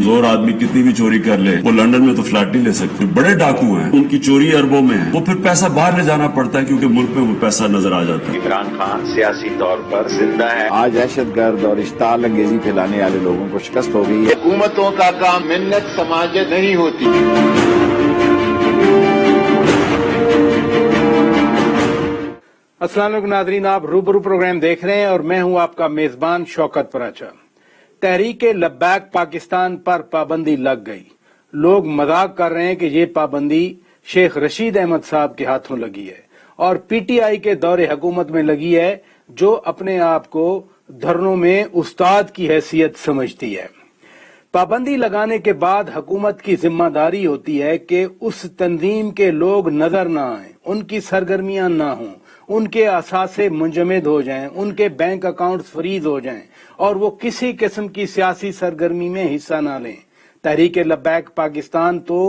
कमजोर आदमी कितनी भी चोरी कर ले, वो लंदन में तो फ्लैट नहीं ले सकते। बड़े डाकू हैं, उनकी चोरी अरबों में है, वो फिर पैसा बाहर ले जाना पड़ता है क्योंकि मुल्क में वो पैसा नजर आ जाता है। इमरान खान सियासी तौर पर जिंदा है। आज दहशतगर्द और इश्ताल अंगेजी फैलाने वाले लोगों को शिकस्त हो गई है। हुकूमतों का काम मिन्नत समाजत नहीं होती। अस्सलाम वालेकुम नाज़रीन, आप रूबरू प्रोग्राम देख रहे हैं और मैं हूं आपका मेजबान शौकत पराचा। तहरीक लब्बैक पाकिस्तान पर पाबंदी लग गई। लोग मजाक कर रहे हैं कि ये पाबंदी शेख रशीद अहमद साहब के हाथों लगी है और पीटीआई के दौरे हुकूमत में लगी है, जो अपने आप को धरनों में उस्ताद की हैसियत समझती है। पाबंदी लगाने के बाद हुकूमत की जिम्मेदारी होती है कि उस तंजीम के लोग नजर ना आए, उनकी सरगर्मियां ना हों, उनके असासे मुंजमद हो जाएं, उनके बैंक अकाउंट्स फ्रीज हो जाएं और वो किसी किस्म की सियासी सरगर्मी में हिस्सा ना लें। तहरीक लब्बैक पाकिस्तान तो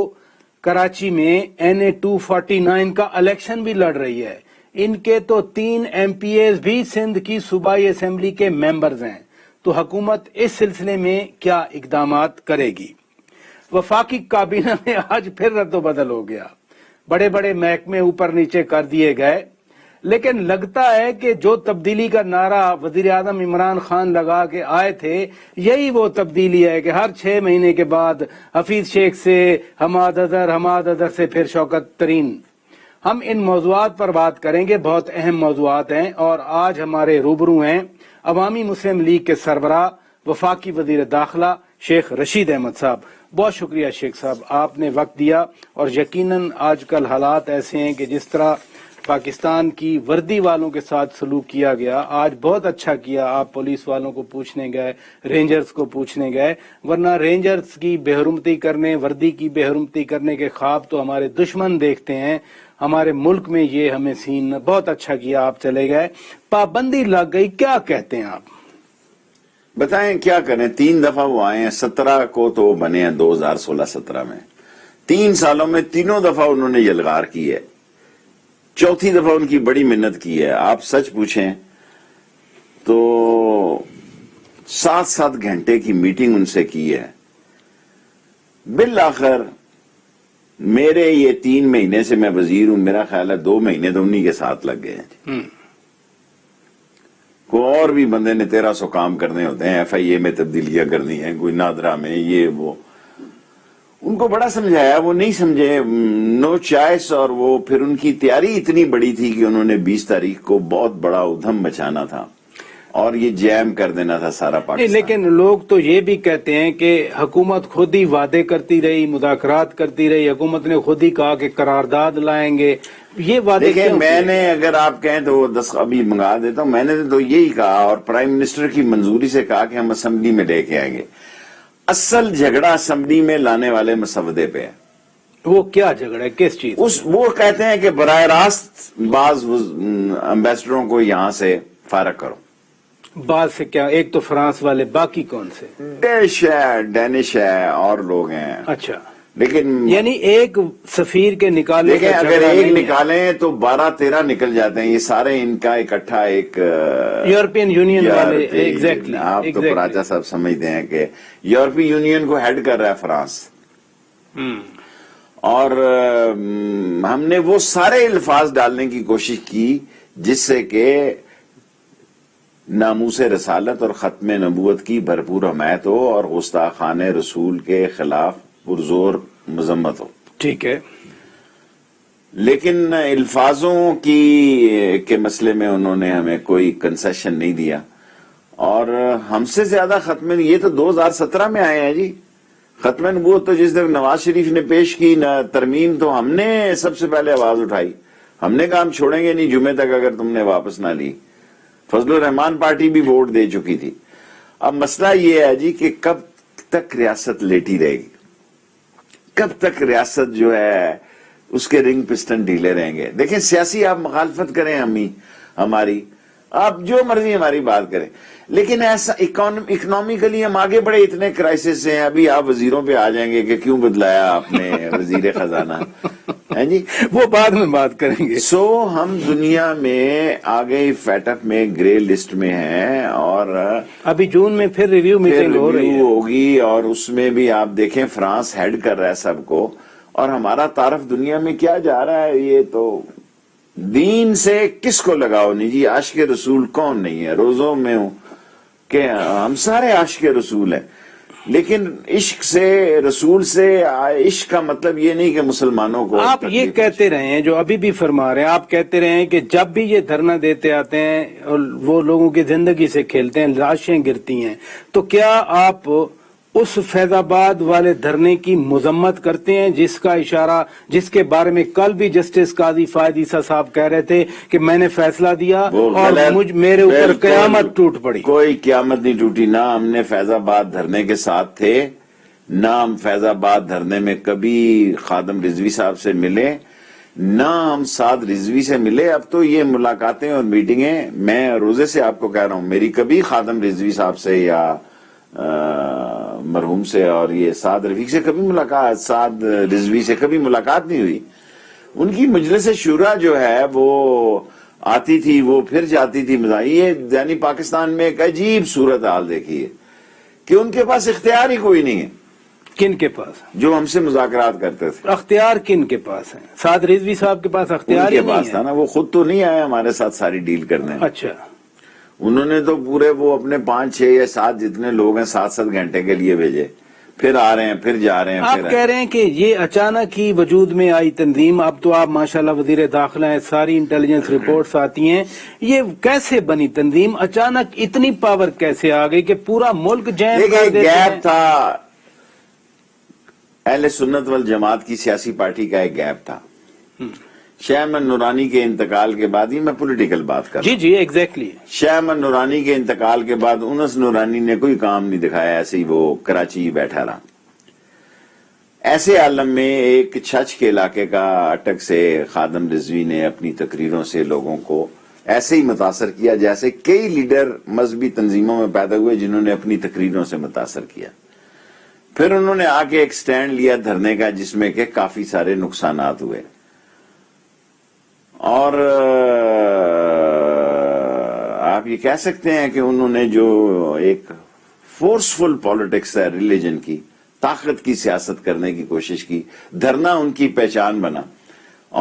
कराची में NA 249 का इलेक्शन भी लड़ रही है। इनके तो 3 MPAs भी सिंध की सूबाई असेंबली के मेंबर्स हैं। तो हुकूमत इस सिलसिले में क्या इकदामात करेगी? वफाकी काबीना में आज फिर रद्दोबदल हो गया। बड़े बड़े महकमे ऊपर नीचे कर दिए गए, लेकिन लगता है कि जो तब्दीली का नारा वजीर आजम इमरान खान लगा के आए थे, यही वो तब्दीली है कि हर 6 महीने के बाद हफीज शेख से हमाद अजहर से फिर शौकत तरीन। हम इन मौजुआत पर बात करेंगे, बहुत अहम मौजुआत हैं। और आज हमारे रूबरू हैं अवामी मुस्लिम लीग के सरबराह वफाकी वजीर दाखिला शेख रशीद अहमद साहब। बहुत शुक्रिया शेख साहब, आपने वक्त दिया। और यकीनन आजकल हालात ऐसे हैं कि जिस तरह पाकिस्तान की वर्दी वालों के साथ सलूक किया गया, आज बहुत अच्छा किया आप पुलिस वालों को पूछने गए, रेंजर्स को पूछने गए, वरना रेंजर्स की बेहरुमती करने, वर्दी की बेहरुमती करने के ख्वाब तो हमारे दुश्मन देखते हैं। हमारे मुल्क में ये हमें सीन बहुत अच्छा किया, आप चले गए, पाबंदी लग गई, क्या कहते हैं आप? बताएं क्या करें, 3 दफा वो आए हैं, 17 को तो बने हैं 2016-17 में। 3 सालों में 3 दफा उन्होंने यलगार की है, 4थी दफा उनकी बड़ी मिन्नत की है। आप सच पूछें तो 7-7 घंटे की मीटिंग उनसे की है। बिल आखिर मेरे ये 3 महीने से मैं वजीर हूं, मेरा ख्याल है 2 महीने तो उन्हीं के साथ लग गए हैं। कोई और भी बंदे ने 1300 काम करने होते हैं, FIA में तब्दीलियां करनी है, कोई नादरा में, ये वो। उनको बड़ा समझाया, वो नहीं समझे, नो चॉइस। और वो फिर उनकी तैयारी इतनी बड़ी थी कि उन्होंने 20 तारीख को बहुत बड़ा उधम मचाना था और ये जैम कर देना था सारा पाकिस्तान। लेकिन लोग तो ये भी कहते हैं कि हुकूमत खुद ही वादे करती रही, मुज़ाकरात करती रही, हुकूमत ने खुद ही कहा कि करारदाद लाएंगे। ये वादे देखिए, मैंने, अगर आप कहें तो 10 अभी मंगा देता हूं, मैंने तो यही कहा और प्राइम मिनिस्टर की मंजूरी से कहा कि हम असेंबली में लेके आएंगे। असल झगड़ा असेंबली में लाने वाले मसवदे पे है। वो क्या झगड़ा है, किस चीज? वो कहते हैं कि बराह रास्त बाज एम्बेसडरों को यहां से फारग करो। बात से क्या? एक तो फ्रांस वाले, बाकी कौन से? डेनिश है और लोग हैं। अच्छा, लेकिन यानी एक सफीर के निकालने, देखिए, अगर एक निकालें तो 12-13 निकल जाते हैं। ये सारे इनका इकट्ठा एक यूरोपियन यूनियन वाले। एग्जैक्टली, आप तो पराचा साहब समझते हैं कि यूरोपीय यूनियन को हेड कर रहा है फ्रांस। और हमने वो सारे अल्फाज डालने की कोशिश की जिससे कि नामूस रसालत और खत्म नबूवत की भरपूर हमायत हो और गुस्ताखान रसूल के खिलाफ पुरजोर मजम्मत हो। ठीक है, लेकिन अल्फाजों के मसले में उन्होंने हमें कोई कंसेशन नहीं दिया। और हमसे ज्यादा खत्म, ये तो 2017 में आए हैं जी। खत्म नबूवत तो जिस दिन नवाज शरीफ ने पेश की तरमीम, तो हमने सबसे पहले आवाज उठाई। हमने कहा हम छोड़ेंगे नहीं जुमे तक अगर तुमने वापस ना ली। फजलुर रहमान पार्टी भी वोट दे चुकी थी। अब मसला ये है जी कि कब तक रियासत लेटी रहेगी, कब तक रियासत जो है उसके रिंग पिस्टन ढीले रहेंगे। देखें, सियासी आप मुखालफत करें, हमारी आप जो मर्जी हमारी बात करें, लेकिन ऐसा इकोनॉमिकली हम आगे बढ़े, इतने क्राइसिस हैं। अभी आप वजीरों पे आ जाएंगे कि क्यों बदलाया आपने वजीर खजाना। ہے جی. وہ بعد میں بات کریں گے. سو ہم دنیا میں آگے فیٹ اپ میں گرے لسٹ میں ہیں اور ابھی جون میں پھر ریویو میٹنگ ہو رہی ہے ہوگی اور اس میں بھی آپ دیکھیں فرانس ہیڈ کر رہا ہے سب کو اور ہمارا تعارف دنیا میں کیا جا رہا ہے. یہ تو دین سے کس کو لگاؤ نہیں جی. عاشق رسول کون نہیں ہے. روزوں میں ہوں کہ ہم سارے عاشق رسول ہیں لیکن عشق سے رسول سے عشق کا مطلب یہ نہیں کہ مسلمانوں کو آپ یہ کہتے رہے ہیں جو ابھی بھی فرما رہے ہیں. آپ کہتے رہے ہیں کہ جب بھی یہ دھرنا دیتے آتے ہیں اور وہ لوگوں کی زندگی سے کھیلتے ہیں لاشیں گرتی ہیں تو کیا آپ اس فیض آباد والے دھرنے کی مذمت کرتے ہیں جس کا اشارہ جس کے بارے میں کل بھی جسٹس قاضی فائد عیسیٰ صاحب کہہ رہے تھے کہ میں نے فیصلہ دیا اور میرے اوپر قیامت ٹوٹ پڑی. کوئی قیامت نہیں ٹوٹی. نہ ہم نے فیض آباد دھرنے کے ساتھ تھے نہ ہم فیض آباد دھرنے میں کبھی خادم رضوی صاحب سے ملے نہ ہم سعد رضوی سے ملے. اب تو یہ ملاقاتیں اور میٹنگیں میں روزے سے آپ کو کہہ رہا ہوں میری کبھی خادم رضوی صاحب سے یا مرحوم سے اور یہ سعد رفیق سے کبھی ملاقات سعد رضوی سے کبھی ملاقات نہیں ہوئی. ان کی مجلس شورا جو ہے وہ آتی تھی وہ پھر جاتی تھی. یہ یعنی پاکستان میں ایک عجیب صورتحال دیکھی ہے کہ ان کے پاس اختیار ہی کوئی نہیں ہے. کن کے پاس جو ہم سے مذاکرات کرتے تھے اختیار کن کے پاس ہے؟ سعد رضوی صاحب کے پاس اختیار ہی نہیں تھا نا. وہ خود تو نہیں آئے ہمارے ساتھ ساری ڈیل کرنے. اچھا انہوں نے تو پورے وہ اپنے 5 6 یا 7 جتنے لوگ ہیں 7 گھنٹے کے لیے بھیجے پھر آ رہے ہیں پھر جا رہے ہیں. آپ کہہ رہے ہیں کہ یہ اچانک ہی وجود میں آئی تنظیم. اب تو آپ ماشاءاللہ وزیر داخلہ ہیں ساری انٹیلیجنس رپورٹس آتی ہیں. یہ کیسے بنی تنظیم اچانک اتنی پاور کیسے آ گئی کہ پورا ملک جیم کر دیتے ہیں؟ گیپ تھا اہل سنت والجماعت کی سیاسی پارٹی کا ایک گیپ تھا. شاہ احمد نورانی کے انتقال کے بعد ہی میں پولیٹیکل بات کر رہا ہوں. جی ایگزیکٹلی. شاہ احمد نورانی کے انتقال کے بعد انس نورانی نے کوئی کام نہیں دکھایا. ایسے ہی وہ کراچی بیٹھا رہا. ایسے عالم میں ایک چھچ کے علاقے کا اٹک سے خادم رضوی نے اپنی تقریروں سے لوگوں کو ایسے ہی متاثر کیا جیسے کئی لیڈر مذہبی تنظیموں میں پیدا ہوئے جنہوں نے اپنی تقریروں سے متاثر کیا. پھر انہوں نے آ کے ایک سٹینڈ لیا دھرنے کا جس میں کہ کافی سارے نقصانات ہوئے اور آپ یہ کہہ سکتے ہیں کہ انہوں نے جو ایک فورسفل پالیٹکس ہے ریلیجن کی طاقت کی سیاست کرنے کی کوشش کی. دھرنا ان کی پہچان بنا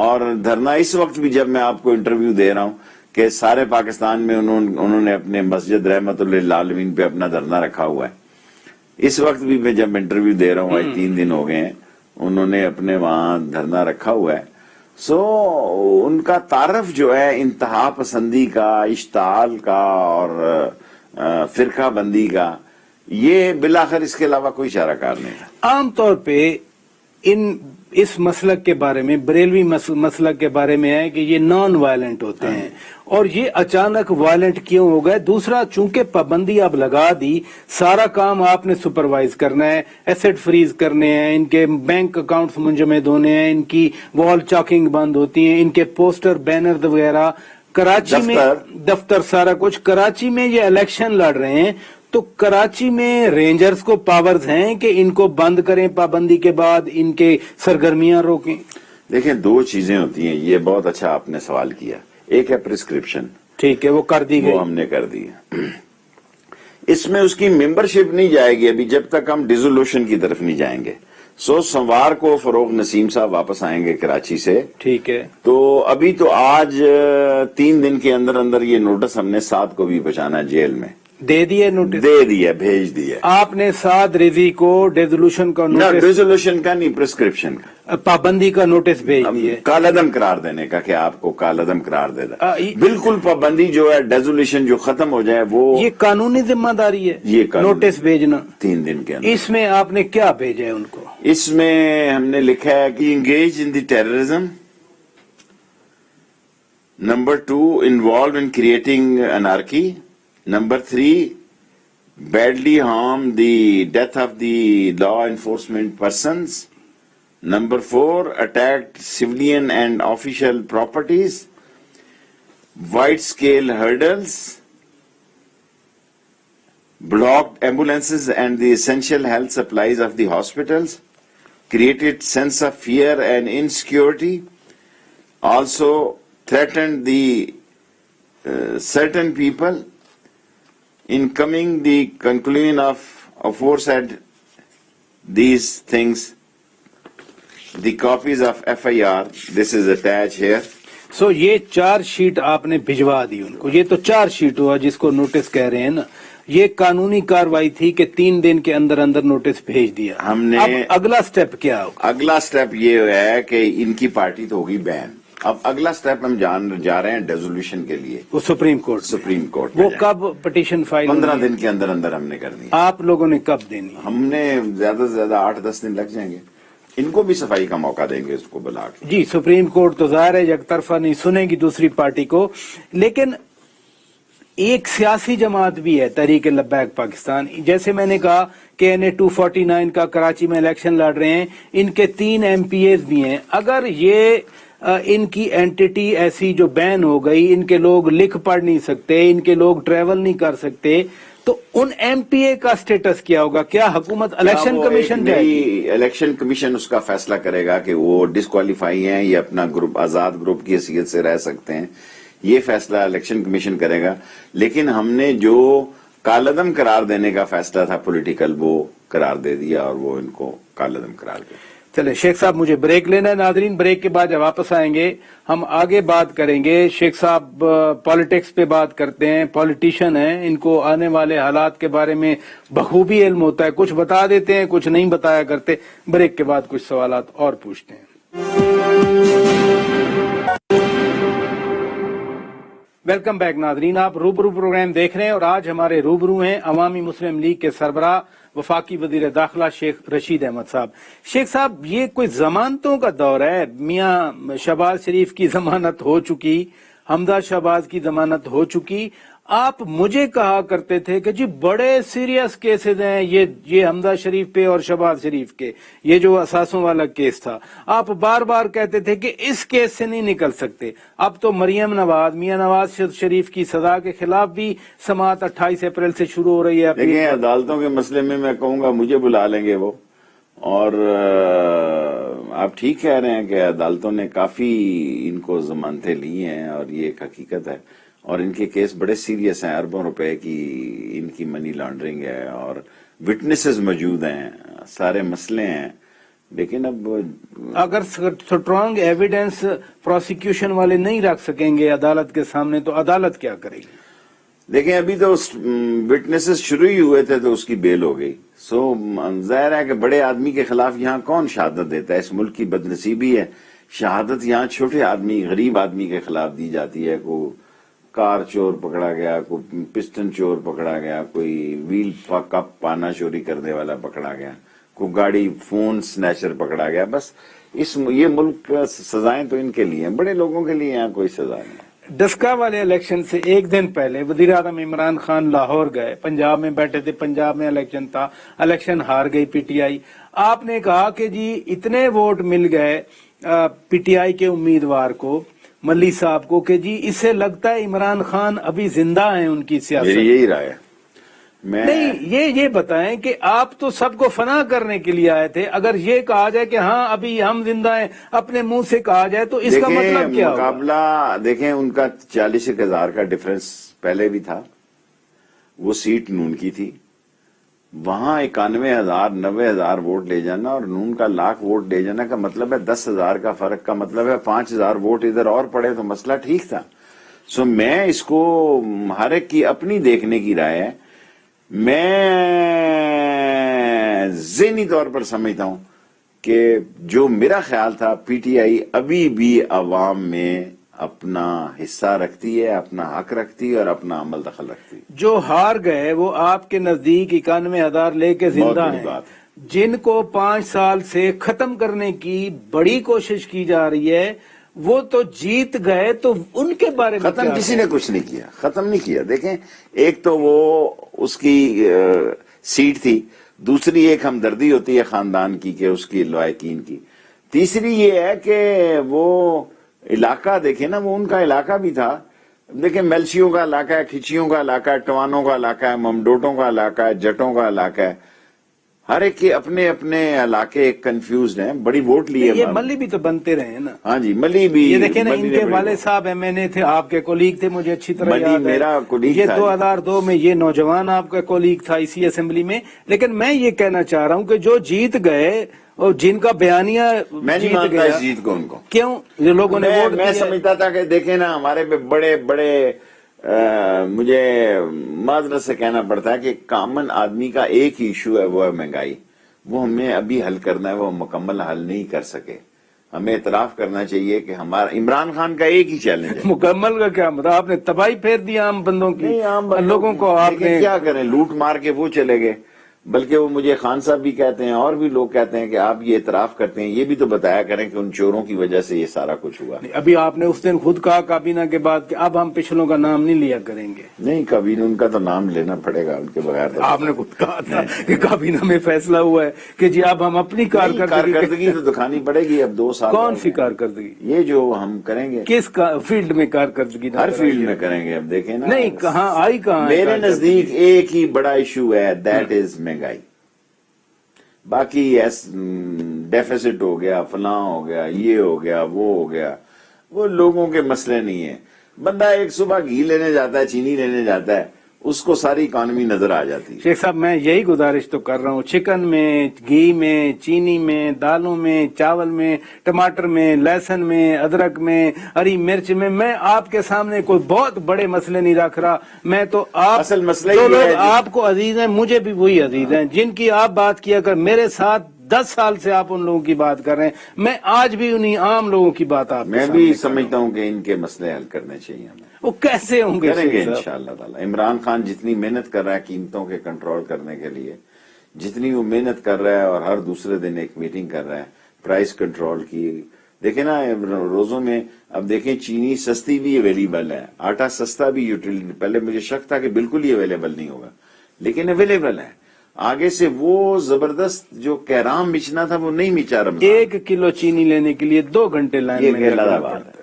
اور دھرنا اس وقت بھی جب میں آپ کو انٹرویو دے رہا ہوں کہ سارے پاکستان میں انہوں نے اپنے مسجد رحمت للعالمین پہ اپنا دھرنا رکھا ہوا ہے. اس وقت بھی میں جب انٹرویو دے رہا ہوں آج 3 دن ہو گئے ہیں انہوں نے اپنے وہاں دھرنا رکھا ہوا ہے. سو ان کا تعارف جو ہے انتہا پسندی کا اشتعال کا اور فرقہ بندی کا یہ بالآخر اس کے علاوہ کوئی چارہ کار نہیں تھا. عام طور پہ اس مسلک کے بارے میں بریلوی مسلک کے بارے میں ہے کہ یہ نان وائلنٹ ہوتے ہیں اور یہ اچانک وائلنٹ کیوں ہو گئے؟ دوسرا چونکہ پابندی اب لگا دی سارا کام آپ نے سپروائز کرنا ہے ایسٹ فریز کرنے ہیں ان کے بینک اکاؤنٹس منجمد ہونے ہیں ان کی وال چاکنگ بند ہوتی ہیں ان کے پوسٹر بینر وغیرہ کراچی میں دفتر سارا کچھ. کراچی میں یہ الیکشن لڑ رہے ہیں تو کراچی میں رینجرز کو پاورز ہیں کہ ان کو بند کریں پابندی کے بعد ان کے سرگرمیاں روکیں؟ دیکھیں 2 چیزیں ہوتی ہیں. یہ بہت اچھا آپ نے سوال کیا. ایک ہے پرسکرپشن ٹھیک ہے وہ کر دی گئی وہ ہم نے کر دی. اس میں اس کی ممبرشپ نہیں جائے گی ابھی جب تک ہم ڈیزولوشن کی طرف نہیں جائیں گے. سوموار کو فروغ نسیم صاحب واپس آئیں گے کراچی سے. ٹھیک ہے تو ابھی تو آج 3 دن کے اندر اندر یہ نوٹس ہم نے 7 کو بھی پہنچانا جیل میں دے دیے نوٹس دے دیا بھیج دیا. آپ نے سعد رضوی کو ڈیزولوشن کا نوٹس ریزولوشن کا نہیں پرسکرپشن کا پابندی کا نوٹس بھیج دیے کالعدم قرار دینے کا کہ آپ کو کالعدم قرار دے دا. بالکل پابندی جو ہے ڈیزولیشن جو ختم ہو جائے وہ یہ قانونی ذمہ داری ہے یہ نوٹس بھیجنا 3 دن کے اندر. اس میں آپ نے کیا بھیجا ہے ان کو؟ اس میں ہم نے لکھا ہے کہ engage in the terrorism. Number 2 involve in creating anarchy. Number 3 badly harm the death of the law enforcement persons. Number 4 attacked civilian and official properties. Wide scale hurdles. Blocked ambulances and the essential health supplies of the hospitals. created sense of fear and insecurity, also threatened the certain people. In coming the conclusion of aforesaid these things, the copies of FIR, this is attached here. सो ये charge sheet आपने भिजवा दी उनको, ये तो charge sheet हुआ जिसको notice कह रहे हैं ना, ये कानूनी कार्रवाई थी कि 3 दिन के अंदर अंदर नोटिस भेज दिया। हमने अब अगला स्टेप क्या होगा? अगला स्टेप ये है कि इनकी पार्टी तो होगी बैन। अब अगला स्टेप हम जा रहे हैं डेजोल्यूशन के लिए, वो सुप्रीम कोर्ट वो कब पिटीशन फाइल? 15 दिन के अंदर अंदर हमने कर दी। आप लोगों ने कब देनी? हमने ज्यादा से ज्यादा 8-10 दिन लग जाएंगे। इनको भी सफाई का मौका देंगे इसको बुला के। जी, सुप्रीम कोर्ट तो जाहिर है एकतरफा नहीं सुनेगी दूसरी पार्टी को, लेकिन एक सियासी जमात भी है तहरीक लब्बैक पाकिस्तान। जैसे मैंने कहा कि NA 249 का कराची में इलेक्शन लड़ रहे हैं, इनके 3 MPAs भी हैं। अगर ये इनकी एंटिटी ऐसी जो बैन हो गई, इनके लोग लिख पढ़ नहीं सकते, इनके लोग ट्रेवल नहीं कर सकते, तो उन MPA का स्टेटस क्या होगा? क्या हुकूमत इलेक्शन कमीशन जाएगी? इलेक्शन कमीशन उसका फैसला करेगा कि वो डिस्क्वालीफाई हैं या अपना ग्रुप आजाद ग्रुप की हैसियत से रह सकते हैं। ये फैसला इलेक्शन कमीशन करेगा। लेकिन हमने जो कालअदम करार देने का फैसला था पॉलिटिकल, वो करार दे दिया और वो इनको कालअदम करार दिया। चले शेख साहब, मुझे ब्रेक लेना है। नाजरीन, ब्रेक के बाद जब वापस आएंगे हम आगे बात करेंगे। शेख साहब पॉलिटिक्स पे बात करते हैं, पॉलिटिशियन हैं, इनको आने वाले हालात के बारे में बखूबी इल्म होता है, कुछ बता देते हैं, कुछ नहीं बताया करते। ब्रेक के बाद कुछ सवालात और पूछते हैं। वेलकम बैक नाजरीन, आप रूबरू प्रोग्राम देख रहे हैं और आज हमारे रूबरू हैं अवामी मुस्लिम लीग के सरबराह वफाकी वजीर दाखिला शेख रशीद अहमद साहब। शेख साहब, ये कोई जमानतों का दौर है। मियां शहबाज शरीफ की जमानत हो चुकी, हमदा शहबाज की जमानत हो चुकी। आप मुझे कहा करते थे कि जी बड़े सीरियस केसेस हैं ये हमदा शरीफ पे और शहबाज शरीफ के, ये जो असासों वाला केस था, आप बार बार कहते थे कि इस केस से नहीं निकल सकते। अब तो मरियम नवाज, मियां नवाज शरीफ की सजा के खिलाफ भी समाअत 28 अप्रैल से शुरू हो रही है। देखिए, अदालतों के मसले में मैं कहूंगा मुझे बुला लेंगे वो, और आप ठीक कह रहे हैं कि अदालतों ने काफी इनको जमानतें ली हैं और ये एक हकीकत है, और इनके केस बड़े सीरियस हैं। अरबों रुपए की इनकी मनी लॉन्ड्रिंग है और विटनेसेस मौजूद हैं, सारे मसले हैं। लेकिन अब अगर स्ट्रॉन्ग एविडेंस प्रोसिक्यूशन वाले नहीं रख सकेंगे अदालत के सामने, तो अदालत क्या करेगी? देखें, अभी तो विटनेसेस शुरू ही हुए थे तो उसकी बेल हो गई। सो जाहिर है कि बड़े आदमी के खिलाफ यहाँ कौन शहादत देता है? इस मुल्क की बदनसीबी है, शहादत यहाँ छोटे आदमी, गरीब आदमी के खिलाफ दी जाती है। को कार चोर पकड़ा गया, कोई पिस्टन चोर पकड़ा गया, कोई व्हील कप पाना चोरी करने वाला पकड़ा गया, कोई गाड़ी फोन स्नैचर पकड़ा गया। बस ये मुल्क सजाएं तो इनके लिए हैं, बड़े लोगों के लिए यहाँ कोई सजा नहीं। डस्का वाले इलेक्शन से एक दिन पहले वजीर आजम इमरान खान लाहौर गए, पंजाब में बैठे थे, पंजाब में इलेक्शन था, इलेक्शन हार गई PTI। आपने कहा कि जी इतने वोट मिल गए PTI के उम्मीदवार को, मल्ली साहब को, कि जी इससे लगता है इमरान खान अभी जिंदा हैं उनकी सियासत। मेरी यही राय है। मैं नहीं, ये बताएं कि आप तो सबको फना करने के लिए आए थे। अगर ये कहा जाए कि हाँ अभी हम जिंदा हैं, अपने मुंह से कहा जाए, तो इसका मतलब क्या होगा? मुकाबला देखें, उनका 40,000 का डिफरेंस पहले भी था, वो सीट नून की थी। वहां 91,000 90,000 वोट ले जाना और नून का 1,00,000 वोट ले जाना का मतलब है 10,000 का फर्क का मतलब है 5,000 वोट इधर और पड़े तो मसला ठीक था। सो मैं इसको हर एक की अपनी देखने की राय है। मैं ज़हनी तौर पर समझता हूं कि जो मेरा ख्याल था, PTI अभी भी अवाम में अपना हिस्सा रखती है, अपना हक रखती है और अपना अमल दखल रखती है। जो हार गए वो आपके नजदीक 91,000 लेके जिंदा हैं। जिनको 5 साल से खत्म करने की बड़ी कोशिश की जा रही है, वो तो जीत गए, तो उनके बारे में खत्म किसी ने कुछ नहीं किया, खत्म नहीं किया। देखें, एक तो वो उसकी सीट थी, दूसरी एक हमदर्दी होती है खानदान की कि उसकी लवायकीन की, तीसरी ये है कि वो इलाका देखे ना, वो उनका इलाका भी था। देखें, मेलसियों का इलाका है, खिचियों का इलाका है, टवानों का इलाका है, ममडोटों का इलाका है, जटों का इलाका है। ہر ایک کے اپنے اپنے علاقے ایک کنفیوزڈ ہیں, بڑی ووٹ لی ہے. یہ ملی بھی تو بنتے رہے ہیں نا. ہاں جی, ملی بھی. یہ دیکھیں نا, ملی ان نے کے بڑی والد ووٹ. صاحب MNA تھے, آپ کے کولیگ تھے, مجھے اچھی طرح ملی یاد ہے. میرا کولیگ یہ تھا. 2002 میں یہ نوجوان آپ کا کولیگ تھا اسی اسمبلی میں. لیکن میں یہ کہنا چاہ رہا ہوں کہ جو جیت گئے اور جن کا بیانیہ میں نہیں جیت مانتا گیا, اس جیت کو ان کو. کیوں یہ لوگوں نے ووٹ میں دیا؟ سمجھتا تھا کہ دیکھیں نا, ہمارے پہ بڑے بڑے مجھے معذرت سے کہنا پڑتا ہے کہ کامن آدمی کا ایک ہی ایشو ہے, وہ ہے مہنگائی. وہ ہمیں ابھی حل کرنا ہے, وہ مکمل حل نہیں کر سکے. ہمیں اعتراف کرنا چاہیے کہ ہمارا عمران خان کا ایک ہی چیلنج ہے. مکمل کا کیا مطلب؟ آپ نے تباہی پھیر دی عام بندوں کی. نہیں, عام بندوں لوگوں کو آپ لیکن نے کیا کریں, لوٹ مار کے وہ چلے گئے. بلکہ وہ مجھے خان صاحب بھی کہتے ہیں اور بھی لوگ کہتے ہیں کہ آپ یہ اعتراف کرتے ہیں, یہ بھی تو بتایا کریں کہ ان چوروں کی وجہ سے یہ سارا کچھ ہوا. ابھی آپ نے اس دن خود کہا کابینہ کے بعد کہ اب ہم پچھلوں کا نام نہیں لیا کریں گے. نہیں, کابینہ ان کا تو نام لینا پڑے گا, ان کے بغیر تو آپ نے خود کہا تھا کہ کابینہ میں فیصلہ ہوا ہے کہ جی اب ہم اپنی کارکردگی تو دکھانی پڑے گی. اب 2 سال کون سی کارکردگی؟ یہ جو ہم کریں گے کس فیلڈ میں کارکردگی؟ ہر فیلڈ میں کریں گے. اب دیکھیں نا, نہیں, کہاں آئی کہاں ہے میرے کارکردگی؟ نزدیک ایک ہی بڑا ایشو ہے, دیٹ از مہنگائی. باقی ڈیفیسٹ ہو گیا, فلاں ہو گیا, یہ ہو گیا, وہ ہو گیا, وہ لوگوں کے مسئلے نہیں ہیں. بندہ ایک صبح گھی لینے جاتا ہے, چینی لینے جاتا ہے, اس کو ساری اکانومی نظر آ جاتی ہے. شیخ صاحب میں یہی گزارش تو کر رہا ہوں, چکن میں, گھی میں, چینی میں, دالوں میں, چاول میں, ٹماٹر میں, لہسن میں, ادرک میں, ہری مرچ میں آپ کے سامنے کوئی بہت بڑے مسئلے نہیں رکھ رہا. میں تو آپ اصل مسئلہ جو یہ ہے لوگ جی- آپ کو عزیز ہیں, مجھے بھی وہی عزیز ہیں جن کی آپ بات کیا کر. میرے ساتھ 10 سال سے آپ ان لوگوں کی بات کر رہے ہیں, میں آج بھی انہی عام لوگوں کی بات آپ میں بھی سمجھتا ہوں کہ ان کے مسئلے حل کرنے چاہیے ہمیں. وہ کیسے ہوں گے؟ کریں گے شیخ صاحب انشاءاللہ تعالی. عمران خان جتنی محنت کر رہا ہے قیمتوں کے کنٹرول کرنے کے لیے, جتنی وہ محنت کر رہا ہے, اور ہر دوسرے دن ایک میٹنگ کر رہا ہے پرائس کنٹرول کی. دیکھیں نا روزوں میں, اب دیکھیں چینی سستی بھی اویلیبل ہے, آٹا سستا بھی یوٹیلیٹی. پہلے مجھے شک تھا کہ بالکل ہی اویلیبل نہیں ہوگا, لیکن اویلیبل ہے. آگے سے وہ زبردست جو کہرام بچنا تھا وہ نہیں بچا رمضان. 1 کلو چینی لینے کے لیے 2 گھنٹے لائن میں یہ لگنا بات پڑتا ہے.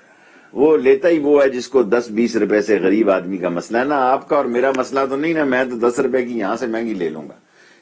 وہ لیتا ہی وہ ہے جس کو 10-20 روپے سے غریب آدمی کا مسئلہ ہے نا. آپ کا اور میرا مسئلہ تو نہیں نا, میں تو 10 روپے کی یہاں سے مہنگی لے لوں گا.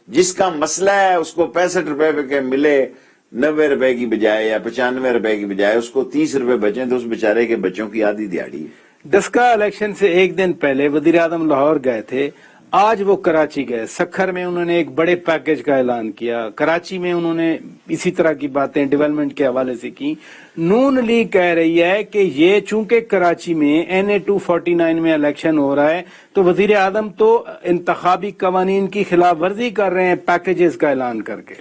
جس کا مسئلہ ہے اس کو 65 روپے کے ملے 90 روپے کی بجائے, یا 95 روپے کی بجائے اس کو 30 روپے بچیں, تو اس بیچارے کے بچوں کی آدھی دیہڑی. ڈسکا الیکشن سے 1 دن پہلے وزیر اعظم لاہور گئے تھے, آج وہ کراچی گئے. سکھر میں انہوں نے ایک بڑے پیکج کا اعلان کیا, کراچی میں انہوں نے اسی طرح کی باتیں ڈیولپمنٹ کے حوالے سے کی. نون لیگ کہہ رہی ہے کہ یہ چونکہ کراچی میں NA 249 میں الیکشن ہو رہا ہے تو وزیر اعظم تو انتخابی قوانین کی خلاف ورزی کر رہے ہیں پیکجز کا اعلان کر کے.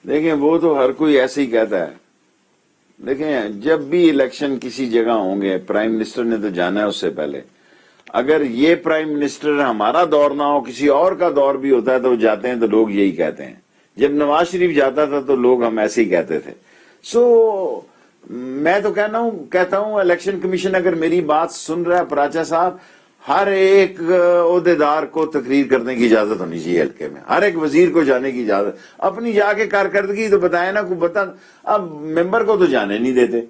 دیکھیں وہ تو ہر کوئی ایسے ہی کہتا ہے. دیکھیں جب بھی الیکشن کسی جگہ ہوں گے, پرائم منسٹر نے تو جانا ہے اس سے پہلے. اگر یہ پرائم منسٹر ہمارا دور نہ ہو, کسی اور کا دور بھی ہوتا ہے تو وہ جاتے ہیں تو لوگ یہی کہتے ہیں. جب نواز شریف جاتا تھا تو لوگ ہم ایسے ہی کہتے تھے. میں تو کہتا ہوں الیکشن کمیشن اگر میری بات سن رہا ہے پراچا صاحب, ہر ایک عہدیدار کو تقریر کرنے کی اجازت ہونی چاہیے حلقے میں, ہر ایک وزیر کو جانے کی اجازت. اپنی جا کے کارکردگی تو بتائے نا, کوئی بتا. اب ممبر کو تو جانے نہیں دیتے,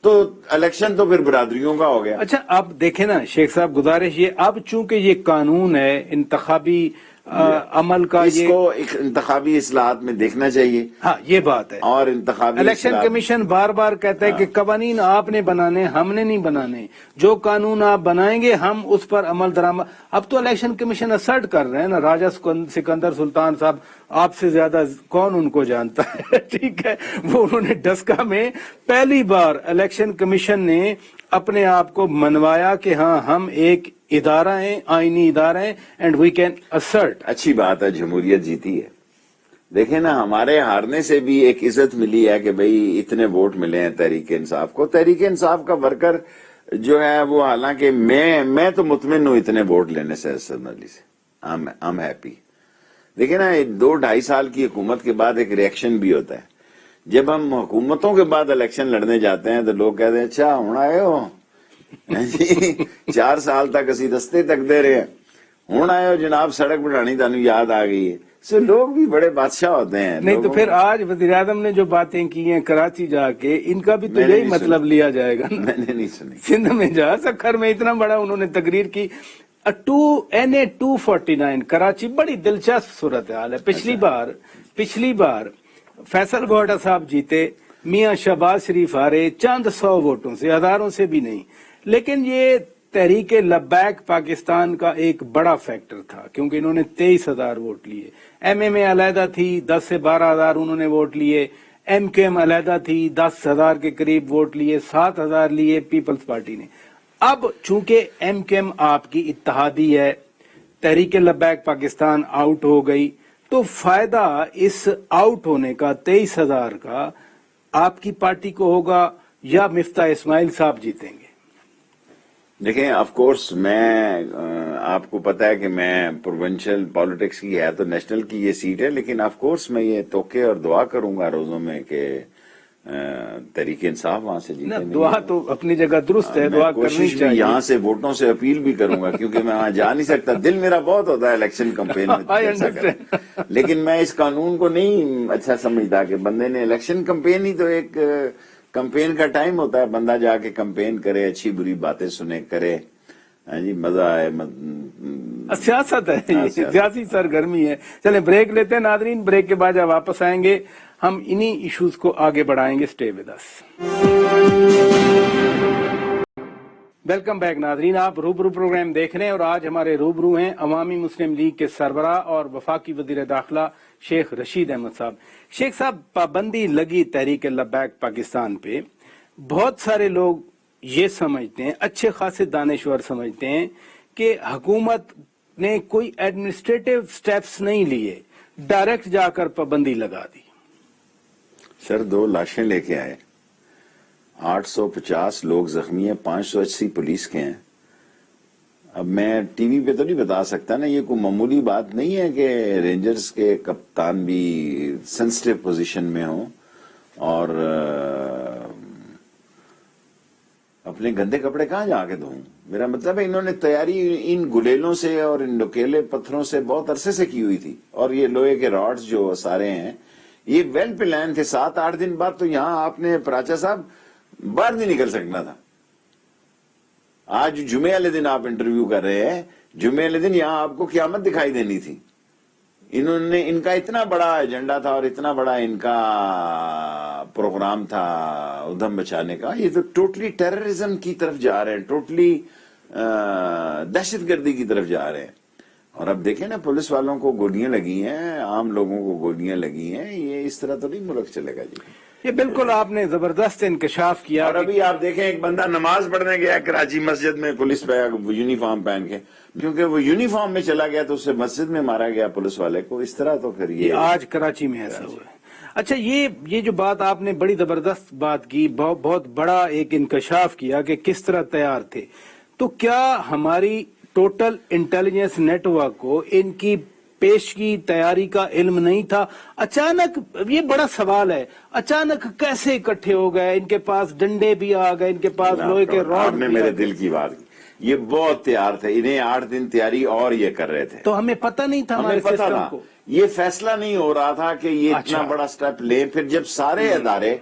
تو الیکشن تو پھر برادریوں کا ہو گیا. اچھا اب دیکھیں نا شیخ صاحب, گزارش یہ, اب چونکہ یہ قانون ہے انتخابی عمل کا, اس کو انتخابی اصلاحات میں دیکھنا چاہیے. ہاں یہ بات ہے. اور انتخابی الیکشن کمیشن بار بار کہتا ہے کہ قوانین آپ نے بنانے, ہم نے نہیں بنانے. جو قانون آپ بنائیں گے ہم اس پر عمل درآمد. اب تو الیکشن کمیشن اسرٹ کر رہے ہیں نا, راجہ سکندر سلطان صاحب آپ سے زیادہ کون ان کو جانتا ہے, ٹھیک ہے. وہ انہوں نے ڈسکا میں پہلی بار الیکشن کمیشن نے اپنے آپ کو منوایا کہ ہاں ہم ایک ادارہ ہیں, آئینی ادارہ ہیں, اینڈ وی کین اسرٹ. اچھی بات ہے, جمہوریت جیتی ہے. دیکھیں نا ہمارے ہارنے سے بھی ایک عزت ملی ہے کہ بھئی اتنے ووٹ ملے ہیں تحریک انصاف کو. تحریک انصاف کا ورکر جو ہے وہ, حالانکہ میں تو مطمئن ہوں اتنے ووٹ لینے سے اسمبلی سے, I'm happy. دیکھیں نا 2-2.5 سال کی حکومت کے بعد ایک ریئیکشن بھی ہوتا ہے. جب ہم حکومتوں کے بعد الیکشن لڑنے جاتے ہیں تو لوگ کہتے ہیں اچھا ہوں آئے ہو جی, 4 سال تک اسی رستے تک دے رہے ہیں, ہوں آئے ہو جناب سڑک بڑھانی تانوں یاد آ گئی ہے. لوگ بھی بڑے بادشاہ ہوتے ہیں. نہیں تو پھر آج وزیر اعظم نے جو باتیں کی ہیں کراچی جا کے, ان کا بھی تو یہی مطلب لیا جائے گا. میں نے نہیں سنی. سندھ میں جا, سکھر میں اتنا بڑا انہوں نے تقریر کی. NA 249 कराची बड़ी दिलचस्प सूरत हाल है। पिछली बार फैसल गौड़ा साहब जीते, मियां शहबाज शरीफ हारे चंद 100 वोटों से, हजारों से भी नहीं। लेकिन ये तहरीक लब्बैक पाकिस्तान का एक बड़ा फैक्टर था, क्योंकि इन्होंने 23,000 वोट लिए। MMA अलहदा थी, 10 से 12,000 उन्होंने वोट लिए। MKM अलहदा थी, 10,000 के करीब वोट लिए, 7,000 लिए पीपल्स पार्टी ने। अब चूंकि MKM आपकी इत्तेहादी है, तहरीक लब्बैक पाकिस्तान आउट हो गई, तो फायदा इस आउट होने का 23,000 का आपकी पार्टी को होगा या मिफ्ता इस्माइल साहब जीतेंगे? देखें, ऑफ कोर्स मैं आपको पता है कि मैं प्रोविंशियल पॉलिटिक्स की है तो नेशनल की ये सीट है, लेकिन ऑफ कोर्स मैं ये तोके और दुआ करूंगा रोजों में कि तहरीक इंसाफ वहां से जीते। दुआ तो अपनी जगह दुरुस्त है, दुआ करनी चाहिए। यहाँ से वोटों से अपील भी करूंगा, क्योंकि मैं वहां जा नहीं सकता। दिल मेरा बहुत होता है इलेक्शन कैंपेन में, लेकिन मैं इस कानून को नहीं अच्छा समझता कि बंदे ने इलेक्शन कैंपेन ही तो एक कैंपेन का टाइम होता है, बंदा जाके कैंपेन करे, अच्छी बुरी बातें सुने, करे। हाँ जी, मजा आए। सियासत है, ये सियासी सरगर्मी है। चले ब्रेक लेते हैं नादरीन, ब्रेक के बाद जब वापस आएंगे हम इन्हीं इश्यूज को आगे बढ़ाएंगे। Stay with us. Welcome back Nadreen, आप रूबरू प्रोग्राम देख रहे हैं और आज हमारे रूबरू हैं अवामी मुस्लिम लीग के सरबराह और वफाकी वजीर दाखिला शेख रशीद अहमद साहब। शेख साहब, पाबंदी लगी तहरीक लब्बैक पाकिस्तान पे, बहुत सारे लोग ये समझते हैं, अच्छे खासे दानिश्वर समझते हैं कि हुकूमत ने कोई एडमिनिस्ट्रेटिव स्टेप्स नहीं लिए, डायरेक्ट जाकर पाबंदी लगा दी। सर, 2 लाशें लेके आए, 850 लोग जख्मी हैं, 580 पुलिस के हैं। अब मैं टीवी पे तो नहीं बता सकता ना, ये कोई मामूली बात नहीं है कि रेंजर्स के कप्तान भी सेंसिटिव पोजीशन में हो और अपने गंदे कपड़े कहाँ जाके धोऊं। मेरा मतलब है इन्होंने तैयारी इन गुलेलों से और इन नुकेले पत्थरों से बहुत अरसे से की हुई थी, और ये लोहे के रॉड्स जो सारे हैं ये वेल प्लान थे। 7-8 दिन बाद तो यहाँ आपने पराचा साहब बाहर नहीं निकल सकना था। आज जुमे वाले दिन आप इंटरव्यू कर रहे हैं, जुमे वाले दिन यहां आपको क़यामत दिखाई देनी थी। इनका इतना बड़ा एजेंडा था और इतना बड़ा इनका प्रोग्राम था उधम बचाने का, ये तो टोटली टेररिज्म की तरफ जा रहे हैं, टोटली दहशतगर्दी की तरफ जा रहे हैं। और अब देखें ना, पुलिस वालों को गोलियां लगी हैं, आम लोगों को गोलियां लगी हैं। ये इस तरह तो नहीं मुल्क चलेगा जी। ये बिल्कुल आपने जबरदस्त इंकशाफ किया। और अभी आप देखें, एक बंदा नमाज पढ़ने गया कराची मस्जिद में पुलिस पे यूनिफॉर्म पहन के, क्योंकि वो यूनिफॉर्म में चला गया तो उसे मस्जिद में मारा गया पुलिस वाले को। इस तरह तो फिर ये आज कराची में ऐसा हुआ है। अच्छा, ये जो बात आपने बड़ी जबरदस्त बात की, बहुत बड़ा एक इंकशाफ किया कि किस तरह तैयार थे, तो क्या हमारी टोटल इंटेलिजेंस नेटवर्क को इनकी पेश की तैयारी का इल्म नहीं था? अचानक, ये बड़ा सवाल है, अचानक कैसे इकट्ठे हो गए? इनके पास डंडे भी आ गए, इनके पास लोहे के रॉड भी। मेरे दिल की बात, ये बहुत तैयार थे, इन्हें 8 दिन तैयारी और ये कर रहे थे। तो हमें पता नहीं था, हमें पता था को। ये फैसला नहीं हो रहा था कि ये इतना बड़ा स्टेप ले। फिर जब सारे अदारे,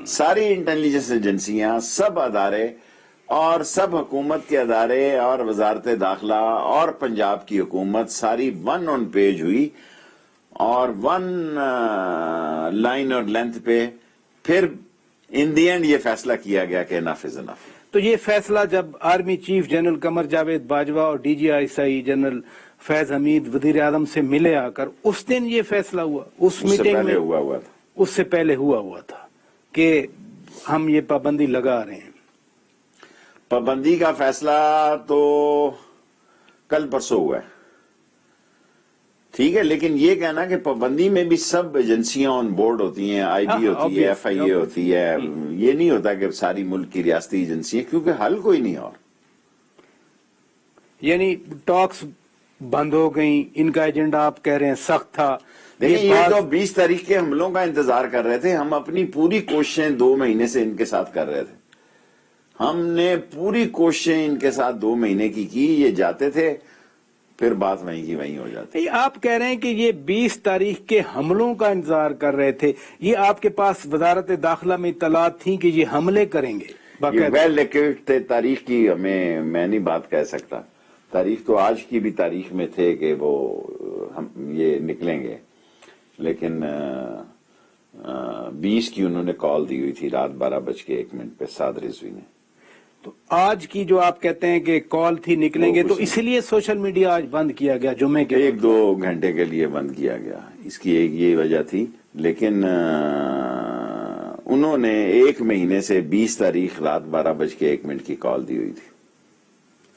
सारी इंटेलिजेंस एजेंसियां, सब अदारे और सब हुकूमत के अदारे और वजारत दाखिला और पंजाब की हुकूमत सारी वन ऑन पेज हुई और वन लाइन और लेंथ पे, फिर इन दी एंड ये फैसला किया गया कि इनफ इज इनफ। तो ये फैसला जब army chief general Qamar Javed Bajwa और DGI जनरल फैज हमीद वजीर आजम से मिले आकर, उस दिन ये फैसला हुआ? उस मीटिंग में हुआ था, उससे पहले हुआ था कि हम ये पाबंदी लगा रहे हैं। पाबंदी का फैसला तो कल परसों हुआ है, ठीक है, लेकिन ये कहना कि पाबंदी में भी सब एजेंसियां ऑन बोर्ड होती हैं, IB होती है, FIA होती है, ये नहीं होता कि सारी मुल्क की रियासती एजेंसियां, क्योंकि हल कोई नहीं। और यानी टॉक्स बंद हो गई, इनका एजेंडा आप कह रहे हैं सख्त था। देखिए, ये तो 20 तारीख के हमलों का इंतजार कर रहे थे। हम अपनी पूरी कोशिशें 2 महीने से इनके साथ कर रहे थे। हमने पूरी कोशिशें इनके साथ 2 महीने की ये जाते थे, फिर बात वहीं की वहीं हो जाती। आप कह रहे हैं कि ये 20 तारीख के हमलों का इंतजार कर रहे थे, ये आपके पास वजारत दाखिला में इत्तलात थी कि ये हमले करेंगे? वेल लिखित तारीख की मैं नहीं बात कह सकता, تاریخ تو آج کی بھی تاریخ میں تھے کہ وہ ہم یہ نکلیں گے، لیکن 20 کی انہوں نے کال دی ہوئی تھی رات 12:01 پہ سعد رضوی نے. تو آج کی جو آپ کہتے ہیں کہ کال تھی نکلیں گے، تو اسی لیے سوشل میڈیا آج بند کیا گیا جمعے کے 1-2 گھنٹے کے لیے بند کیا گیا. اس کی ایک یہ وجہ تھی، لیکن انہوں نے 1 مہینے سے 20 تاریخ رات 12:01 کی کال دی ہوئی تھی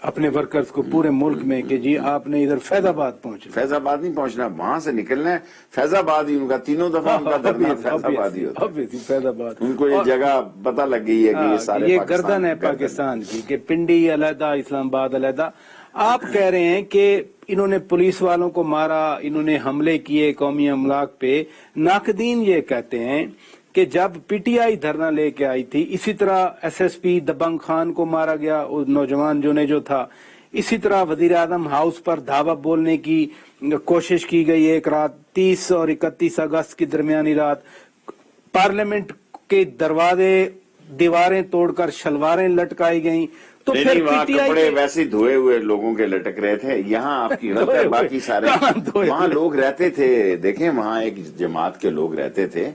اپنے ورکرز کو پورے ملک میں کہ جی آپ نے ادھر فیض آباد پہنچنا. فیض آباد نہیں پہنچنا، وہاں سے نکلنا ہے. فیض آباد ہی ان کا تینوں دفعہ ان کا دھرنا فیض آباد ہی ہوتا ہے. فیض آباد ان کو یہ جگہ پتہ لگ گئی ہے کہ یہ سارے یہ گردن ہے پاکستان کی، کہ پنڈی علیحدہ، اسلام آباد علیحدہ. آپ کہہ رہے ہیں کہ انہوں نے پولیس والوں کو مارا، انہوں نے حملے کیے قومی املاک پہ. ناقدین یہ کہتے ہیں کہ جب پی ٹی آئی دھرنا لے کے آئی تھی، اسی طرح ایس ایس پی دبنگ خان کو مارا گیا، اس نوجوان جو تھا. اسی طرح وزیر اعظم ہاؤس پر دھاوا بولنے کی کوشش کی گئی. ایک رات 30 اور 31 اگست کی درمیانی رات پارلیمنٹ کے دروازے دیواریں توڑ کر شلواریں لٹکائی گئیں. تو پھر پی ٹی آئی کپڑے ویسے دھوئے ہوئے لوگوں کے لٹک رہے تھے. یہاں آپ کی غلط ہے، باقی سارے وہاں لوگ رہتے تھے. دیکھیں وہاں ایک جماعت کے لوگ رہتے تھے،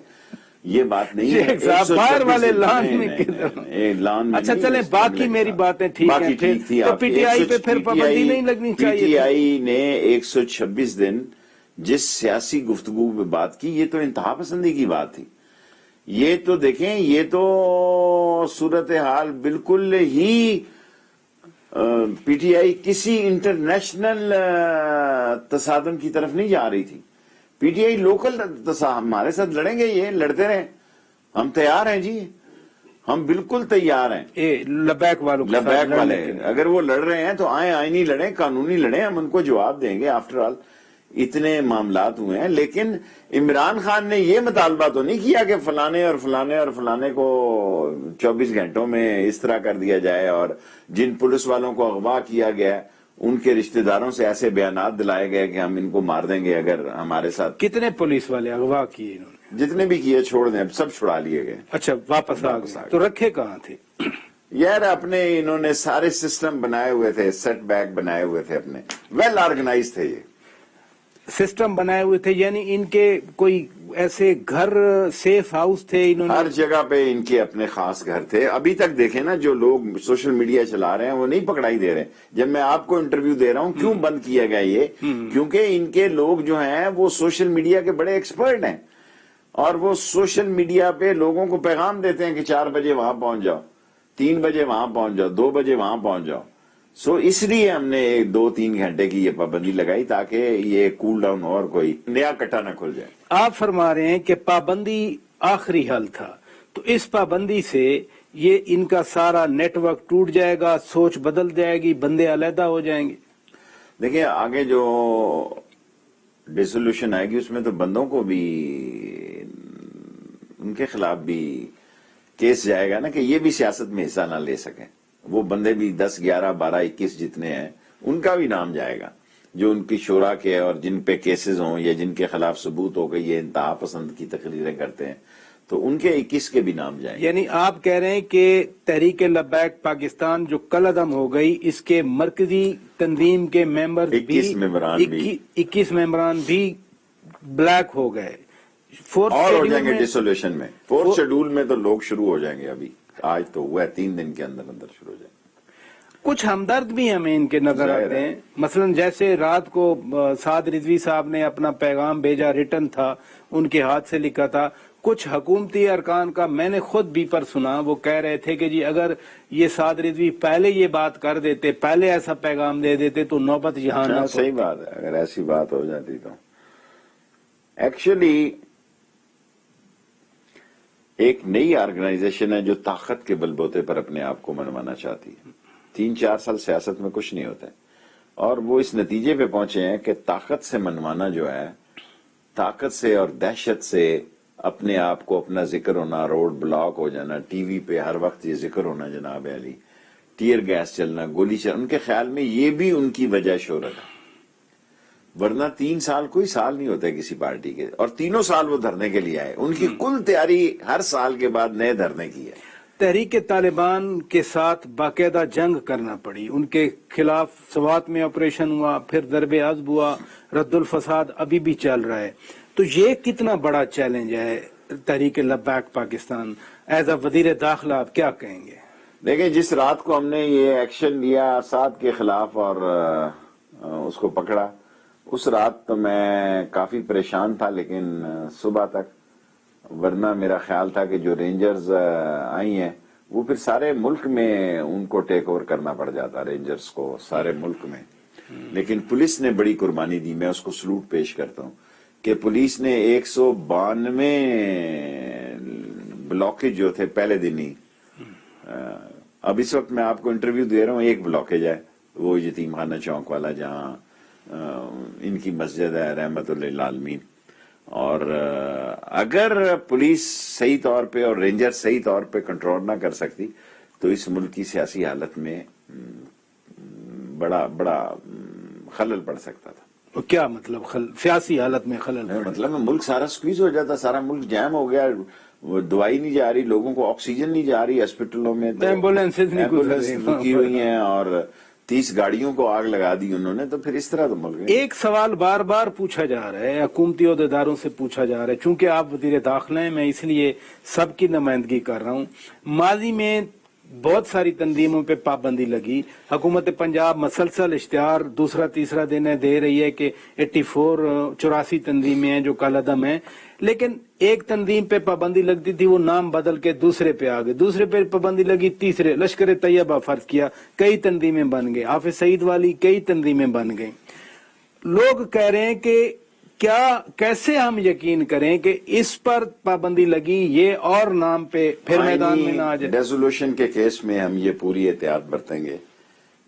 یہ بات نہیں ہے. باہر والے لان میں اچھا چلیں، باقی میری باتیں ٹھیک ہیں. تو پی ٹی آئی پہ پھر پابندی نہیں لگنی چاہیے. پی ٹی آئی نے 126 دن جس سیاسی گفتگو پہ بات کی، یہ تو انتہا پسندی کی بات تھی. یہ تو دیکھیں، یہ تو صورتحال بالکل ہی پی ٹی آئی کسی انٹرنیشنل تصادم کی طرف نہیں جا رہی تھی. پی ٹی آئی لوکل ہمارے ساتھ لڑیں گے، یہ لڑتے رہیں، ہم تیار ہیں جی، ہم بالکل تیار ہیں. لبیک والے اگر وہ لڑ رہے ہیں تو آئینی لڑیں، قانونی لڑیں، ہم ان کو جواب دیں گے. آفٹر آل اتنے معاملات ہوئے ہیں. لیکن عمران خان نے یہ مطالبہ تو نہیں کیا کہ فلانے اور فلانے اور فلانے کو 24 گھنٹوں میں اس طرح کر دیا جائے، اور جن پولیس والوں کو اغوا کیا گیا ان کے رشتہ داروں سے ایسے بیانات دلائے گئے کہ ہم ان کو مار دیں گے اگر ہمارے ساتھ. کتنے پولیس والے اغوا کیے انہوں نے؟ جتنے بھی کیے چھوڑ دیں، اب سب چھڑا لیے گئے. اچھا واپس آ گئے. تو رکھے کہاں تھے یار؟ اپنے انہوں نے سارے سسٹم بنائے ہوئے تھے، سیٹ بیک بنائے ہوئے تھے، اپنے ویل آرگنائز تھے. یہ سسٹم بنائے ہوئے تھے، یعنی ان کے کوئی ایسے گھر سیف ہاؤس تھے؟ انہوں نے ہر جگہ پہ ان کے اپنے خاص گھر تھے. ابھی تک دیکھیں نا، جو لوگ سوشل میڈیا چلا رہے ہیں وہ نہیں پکڑائی دے رہے. جب میں آپ کو انٹرویو دے رہا ہوں، کیوں بند کیا گیا یہ؟ کیونکہ ان کے لوگ جو ہیں وہ سوشل میڈیا کے بڑے ایکسپرٹ ہیں، اور وہ سوشل میڈیا پہ لوگوں کو پیغام دیتے ہیں کہ 4 بجے وہاں پہنچ جاؤ، 3 بجے وہاں پہنچ جاؤ، 2 بجے وہاں پہنچ جاؤ. سو اس لیے ہم نے 2-3 گھنٹے کی یہ پابندی لگائی تاکہ یہ کول ڈاؤن ہو اور کوئی نیا کٹا نہ کھل جائے. آپ فرما رہے ہیں کہ پابندی آخری حل تھا، تو اس پابندی سے یہ ان کا سارا نیٹ ورک ٹوٹ جائے گا، سوچ بدل جائے گی، بندے علیحدہ ہو جائیں گے. دیکھیں آگے جو ڈیسولوشن آئے گی اس میں تو بندوں کو بھی ان کے خلاف بھی کیس جائے گا نا، کہ یہ بھی سیاست میں حصہ نہ لے سکیں. وہ بندے بھی 10, 11, 12, 21 جتنے ہیں ان کا بھی نام جائے گا، جو ان کی شورا کے اور جن پہ کیسز ہوں یا جن کے خلاف ثبوت ہو کہ یہ انتہا پسند کی تقریریں کرتے ہیں، تو ان کے 21 کے بھی نام جائیں گے. یعنی آپ کہہ رہے ہیں کہ تحریک لبیک پاکستان جو کل عدم ہو گئی، اس کے مرکزی تنظیم کے ممبر 21 ممبران بھی بلیک ہو گئے، اور ہو جائیں گے ڈیسولوشن میں. 4th شیڈول میں تو لوگ شروع ہو جائیں گے. ابھی آج تو ہوا ہے، 3 دن کے اندر شروع ہو جائیں گے. کچھ ہمدرد بھی ہمیں ان کے نظر آتے ہیں. مثلا جیسے رات کو سعد رضوی صاحب نے اپنا پیغام بھیجا، ریٹن تھا، ان کے ہاتھ سے لکھا تھا. کچھ حکومتی ارکان کا میں نے خود بھی پر سنا، وہ کہہ رہے تھے کہ جی اگر یہ سعد رضوی پہلے یہ بات کر دیتے، پہلے ایسا پیغام دے دیتے تو نوبت یہاں نہ. صحیح بات ہے، اگر ایسی بات ہو جاتی تو. ایکچولی ایک نئی آرگنائزیشن ہے جو طاقت کے بلبوتے پر اپنے آپ کو منوانا چاہتی ہے. 3-4 سال سیاست میں کچھ نہیں ہوتا ہے، اور وہ اس نتیجے پہ پہنچے ہیں کہ طاقت سے منوانا جو ہے، طاقت سے اور دہشت سے اپنے آپ کو اپنا ذکر ہونا، روڈ بلاک ہو جانا، ٹی وی پہ ہر وقت یہ ذکر ہونا جناب علی، ٹیئر گیس چلنا، گولی چلنا، ان کے خیال میں یہ بھی ان کی وجہ شہرت ہے. ورنہ 3 سال کوئی سال نہیں ہوتا ہے کسی پارٹی کے، اور 3 سال وہ دھرنے کے لیے آئے. ان کی کل تیاری ہر سال کے بعد نئے دھرنے کی ہے. तहरीक तालिबान के साथ बाकायदा जंग करना पड़ी, उनके खिलाफ सवात में ऑपरेशन हुआ, फिर दरबे अज़्ब हुआ, रद्दुल फसाद अभी भी चल रहा है। तो ये कितना बड़ा चैलेंज है तहरीक लब्बैक पाकिस्तान? एज अ वजीर दाखिला आप क्या कहेंगे? देखिए, जिस रात को हमने ये एक्शन लिया असाद के खिलाफ और उसको पकड़ा, उस रात तो मैं काफी परेशान था, लेकिन सुबह तक, वरना मेरा ख्याल था कि जो रेंजर्स आई हैं वो फिर सारे मुल्क में उनको टेक ओवर करना पड़ जाता, रेंजर्स को सारे मुल्क में। लेकिन पुलिस ने बड़ी कुर्बानी दी, मैं उसको सलूट पेश करता हूं कि पुलिस ने 192 ब्लॉकेज जो थे पहले दिन ही, अब इस वक्त मैं आपको इंटरव्यू दे रहा हूं, एक ब्लॉकेज है वो यतीम खाना चौक वाला, जहां इनकी मस्जिद है रहमतुल्लिल आलमीन। और अगर पुलिस सही तौर पे और रेंजर सही तौर पे कंट्रोल ना कर सकती तो इस मुल्क की सियासी हालत में बड़ा बड़ा खलल पड़ सकता था। तो क्या मतलब सियासी हालत में खलल? मतलब मुल्क सारा स्क्वीज हो जाता, सारा मुल्क जैम हो गया, दवाई नहीं जा रही, लोगों को ऑक्सीजन नहीं जा रही, हॉस्पिटलों में एम्बुलेंस रुकी हुई हैं और 30 गाड़ियों को आग लगा दी उन्होंने। तो फिर इस तरह तो मुल्क एक सवाल बार बार पूछा जा रहा है, हुकूमती ओहदेदारों से पूछा जा रहा है, चूंकि आप वजीर दाखिला हैं, मैं इसलिए सबकी नुमाइंदगी कर रहा हूँ। माजी में बहुत सारी तंजीमों पे पाबंदी लगी, हुकूमत पंजाब मसलसल इश्तिहार दूसरा तीसरा दिन है दे रही है कि 84 तंजीमें हैं जो कालादम है, लेकिन एक तंजीम पे पाबंदी लगती थी, वो नाम बदल के दूसरे पे आ गए, दूसरे पे पाबंदी लगी तीसरे, लश्कर तैयबा फर्ज किया, कई तंजीमें बन गई, हाफिज सईद वाली कई तंजीमें बन गई। लोग कह रहे हैं कि क्या कैसे हम यकीन करें कि इस पर पाबंदी लगी, ये और नाम पे फिर मैदान में ना आ जाए? रेजोल्यूशन के केस में हम ये पूरी एहतियात बरतेंगे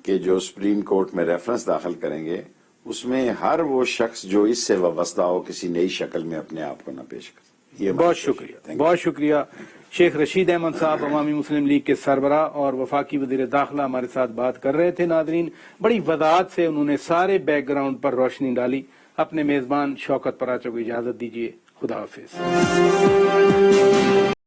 कि जो सुप्रीम कोर्ट में रेफरेंस दाखिल करेंगे उसमें हर वो शख्स जो इससे वाबस्ता हो किसी नई शक्ल में अपने आप को न पेश कर। ये बहुत शुक्रिया, बहुत शुक्रिया। शेख रशीद अहमद साहब अवामी मुस्लिम लीग के सरबराह और वफाकी वजीर दाखिला हमारे साथ बात कर रहे थे। नादरीन, बड़ी वदाहत से उन्होंने सारे बैकग्राउंड पर रोशनी डाली। अपने मेजबान शौकत पराचा को इजाजत दीजिए। खुदा हाफिज।